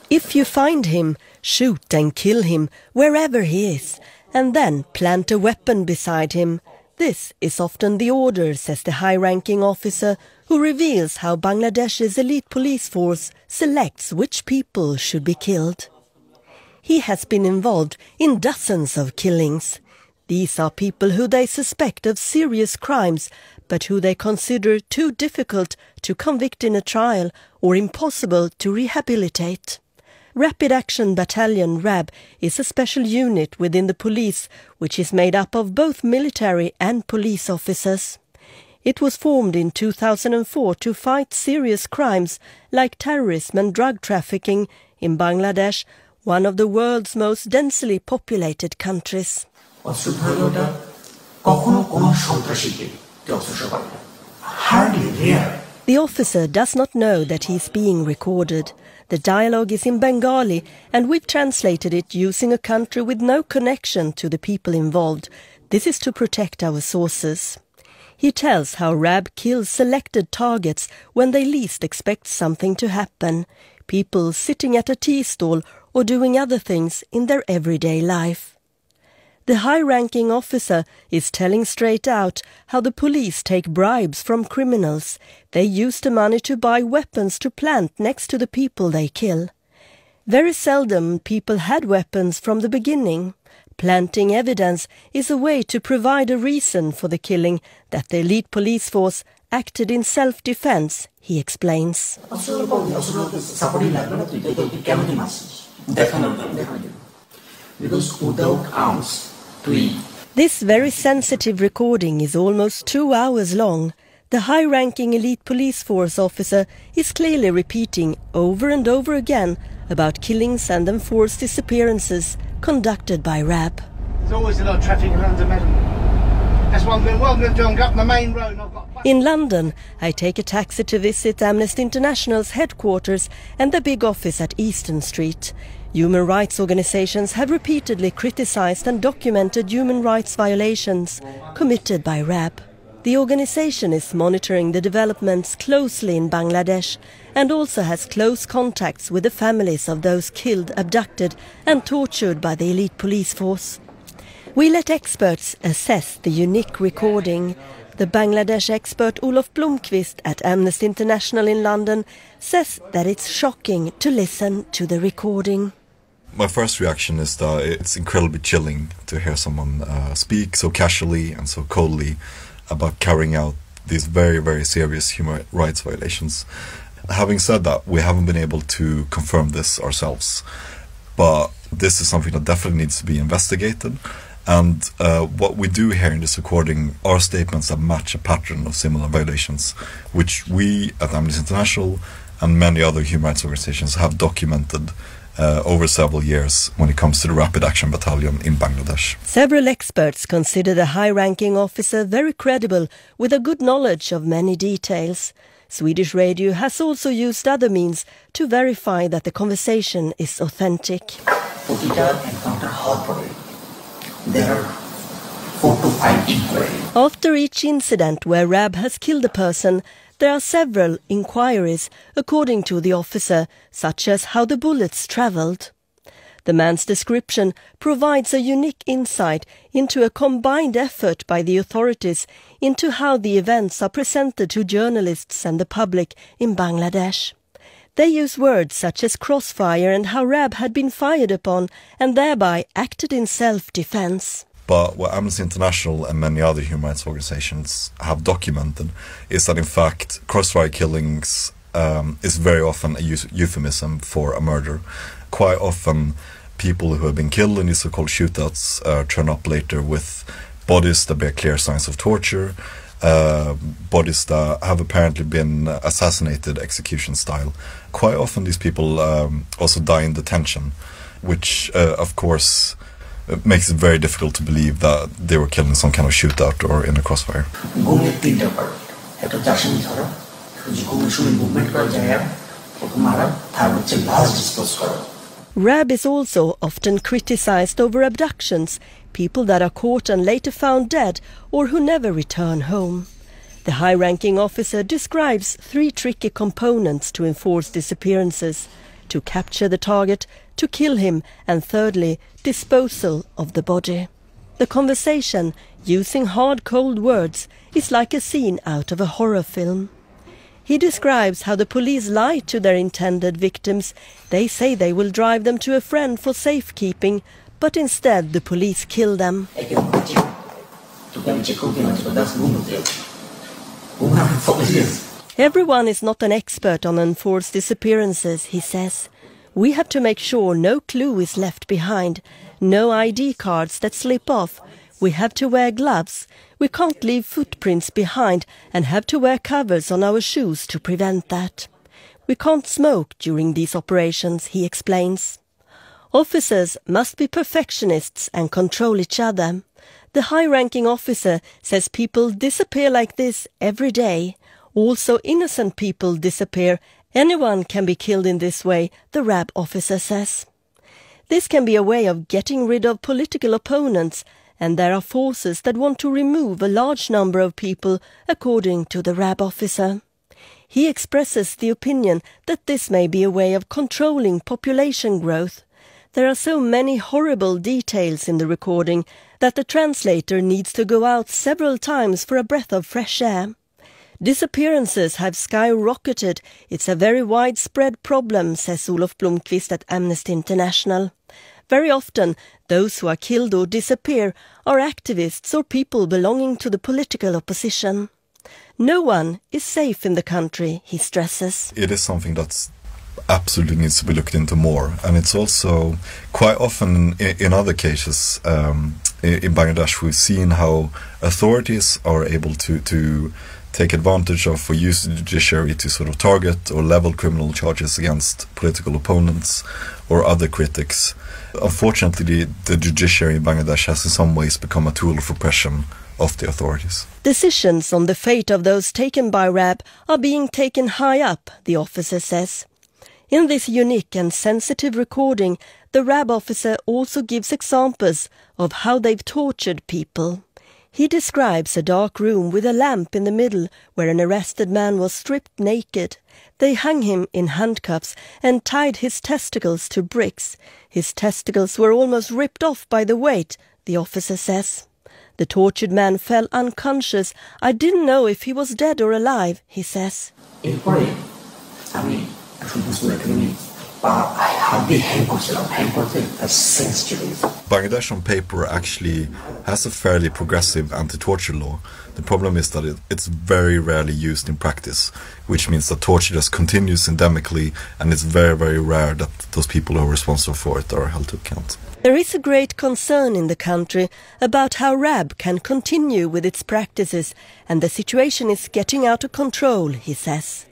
If you find him, shoot and kill him wherever he is, and then plant a weapon beside him. This is often the order, says the high-ranking officer, who reveals how Bangladesh's elite police force selects which people should be killed. He has been involved in dozens of killings. These are people who they suspect of serious crimes, but who they consider too difficult to convict in a trial or impossible to rehabilitate. Rapid Action Battalion RAB is a special unit within the police which is made up of both military and police officers. It was formed in 2004 to fight serious crimes like terrorism and drug trafficking in Bangladesh, one of the world's most densely populated countries. The officer does not know that he is being recorded. The dialogue is in Bengali, and we've translated it using a country with no connection to the people involved. This is to protect our sources. He tells how RAB kills selected targets when they least expect something to happen. People sitting at a tea stall or doing other things in their everyday life. The high-ranking officer is telling straight out how the police take bribes from criminals. They use the money to buy weapons to plant next to the people they kill. Very seldom people had weapons from the beginning. Planting evidence is a way to provide a reason for the killing, that the elite police force acted in self-defense, he explains. Because without arms, this very sensitive recording is almost 2 hours long. The high-ranking elite police force officer is clearly repeating over and over again about killings and enforced disappearances conducted by RAB. There's always a lot of traffic around the madam. That's what I'm going to do. I'm going up the main road. In London, I take a taxi to visit Amnesty International's headquarters and the big office at Easton Street. Human rights organizations have repeatedly criticized and documented human rights violations committed by RAB. The organization is monitoring the developments closely in Bangladesh and also has close contacts with the families of those killed, abducted and tortured by the elite police force. We let experts assess the unique recording. The Bangladesh expert Olof Blomqvist at Amnesty International in London says that it's shocking to listen to the recording. My first reaction is that it's incredibly chilling to hear someone speak so casually and so coldly about carrying out these very, very serious human rights violations. Having said that, we haven't been able to confirm this ourselves, but this is something that definitely needs to be investigated. And what we do here in this recording are statements that match a pattern of similar violations, which we at Amnesty International and many other human rights organizations have documented over several years when it comes to the Rapid Action Battalion in Bangladesh. Several experts consider the high-ranking officer very credible with a good knowledge of many details. Swedish radio has also used other means to verify that the conversation is authentic. There are 4 to 5 inquiries. After each incident where RAB has killed a person, there are several inquiries, according to the officer, such as how the bullets travelled. The man's description provides a unique insight into a combined effort by the authorities into how the events are presented to journalists and the public in Bangladesh. They use words such as crossfire and how RAB had been fired upon and thereby acted in self-defense. But what Amnesty International and many other human rights organizations have documented is that in fact crossfire killings is very often a euphemism for a murder. Quite often people who have been killed in these so-called shootouts turn up later with bodies that bear clear signs of torture, bodies that have apparently been assassinated execution style. Quite often these people also die in detention, which of course makes it very difficult to believe that they were killed in some kind of shootout or in a crossfire. RAB is also often criticized over abductions, people that are caught and later found dead or who never return home. The high-ranking officer describes 3 tricky components to enforce disappearances: to capture the target, to kill him, and thirdly, disposal of the body. The conversation, using hard, cold words, is like a scene out of a horror film. He describes how the police lie to their intended victims. They say they will drive them to a friend for safekeeping, but instead the police kill them. Everyone is not an expert on enforced disappearances, he says. We have to make sure no clue is left behind, no ID cards that slip off. We have to wear gloves. We can't leave footprints behind and have to wear covers on our shoes to prevent that. We can't smoke during these operations, he explains. Officers must be perfectionists and control each other. The high-ranking officer says people disappear like this every day. Also innocent people disappear. Anyone can be killed in this way, the RAB officer says. This can be a way of getting rid of political opponents, and there are forces that want to remove a large number of people, according to the RAB officer. He expresses the opinion that this may be a way of controlling population growth. There are so many horrible details in the recording that the translator needs to go out several times for a breath of fresh air. Disappearances have skyrocketed. It's a very widespread problem, says Olof Blomqvist at Amnesty International. Very often, those who are killed or disappear are activists or people belonging to the political opposition. No one is safe in the country, he stresses. It is something that's absolutely needs to be looked into more, and it's also quite often in other cases in Bangladesh we've seen how authorities are able to take advantage of or use the judiciary to sort of target or level criminal charges against political opponents or other critics. Unfortunately, the judiciary in Bangladesh has in some ways become a tool of repression of the authorities. Decisions on the fate of those taken by RAB are being taken high up, the officer says. In this unique and sensitive recording, the RAB officer also gives examples of how they've tortured people. He describes a dark room with a lamp in the middle where an arrested man was stripped naked. They hung him in handcuffs and tied his testicles to bricks. His testicles were almost ripped off by the weight, the officer says. The tortured man fell unconscious. I didn't know if he was dead or alive, he says. Bangladesh on paper actually has a fairly progressive anti-torture law. The problem is that it's very rarely used in practice, which means that torture just continues endemically, and it's very, very rare that those people who are responsible for it are held to account. There is a great concern in the country about how RAB can continue with its practices, and the situation is getting out of control, he says.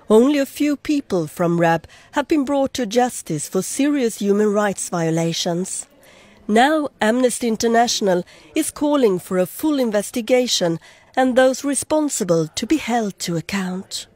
Only a few people from RAB have been brought to justice for serious human rights violations. Now Amnesty International is calling for a full investigation and those responsible to be held to account.